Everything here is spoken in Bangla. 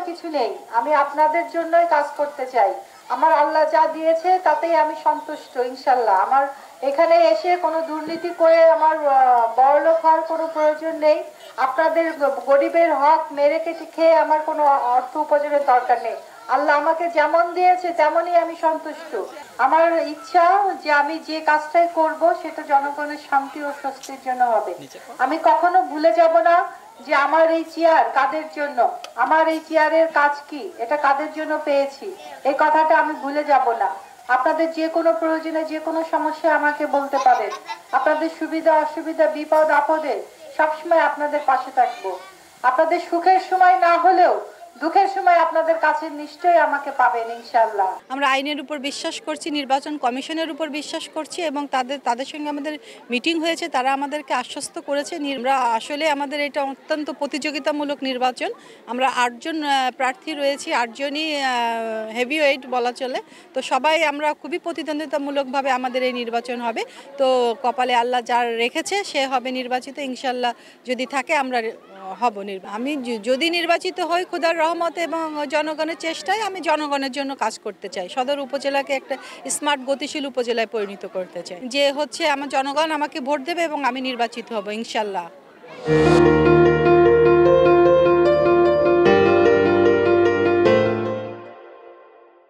কিছু নেই, আমি আপনাদের জন্যই কাজ করতে চাই। আমার আল্লাহ যা দিয়েছে তাতেই আমি সন্তুষ্ট ইনশাল্লাহ। আমার এখানে এসে কোনো দুর্নীতি করে আমার বড়লোক হওয়ার কোনো প্রয়োজন নেই। আপনাদের গরিবের হক মেরে কেটে খেয়ে আমার কোনো অর্থ উপার্জনের দরকার নেই। আল্লাহ আমাকে যেমন দিয়েছে তেমনই আমি সন্তুষ্ট। আমার ইচ্ছা যে আমি যে কাজটাই করব সেটা জনগণের শান্তি ও স্বস্তির জন্য হবে। আমি কখনো ভুলে যাব না যে আমার এই চেয়ার কাদের জন্য, আমার এই চেয়ারের কাজ কি, এটা কাদের জন্য পেয়েছি, এই কথাটা আমি ভুলে যাব না। আপনাদের যে কোনো প্রয়োজনে যে কোনো সমস্যা আমাকে বলতে পারেন। আপনাদের সুবিধা অসুবিধা বিপদ আপদে সবসময় আপনাদের পাশে থাকবো। আপনাদের সুখের সময় না হলেও দুঃখের সময় আপনাদের কাছে নিশ্চয়ই আমাকে পাবেন ইনশাআল্লাহ। আমরা আইনের উপর বিশ্বাস করছি, নির্বাচন কমিশনের উপর বিশ্বাস করছি এবং তাদের সঙ্গে আমাদের মিটিং হয়েছে, তারা আমাদেরকে আশ্বস্ত করেছে। আমরা আসলে আমাদের এটা অত্যন্ত প্রতিযোগিতামূলক নির্বাচন। আমরা 8 জন প্রার্থী রয়েছি, 8 জনই হেভিওয়েট বলা চলে। তো সবাই আমরা খুবই প্রতিদ্বন্দ্বিতামূলকভাবে আমাদের এই নির্বাচন হবে। তো কপালে আল্লাহ যার রেখেছে সে হবে নির্বাচিত ইনশাল্লাহ। যদি থাকে আমরা হব। আমি যদি নির্বাচিত হই খোদার রহমতে এবং জনগণের চেষ্টায়, আমি জনগণের জন্য কাজ করতে চাই। সদর উপজেলাকে একটা স্মার্ট গতিশীল উপজেলায় পরিণত করতে চাই। যে হচ্ছে আমার জনগণ আমাকে ভোট দেবে এবং আমি নির্বাচিত হব ইনশাল্লাহ।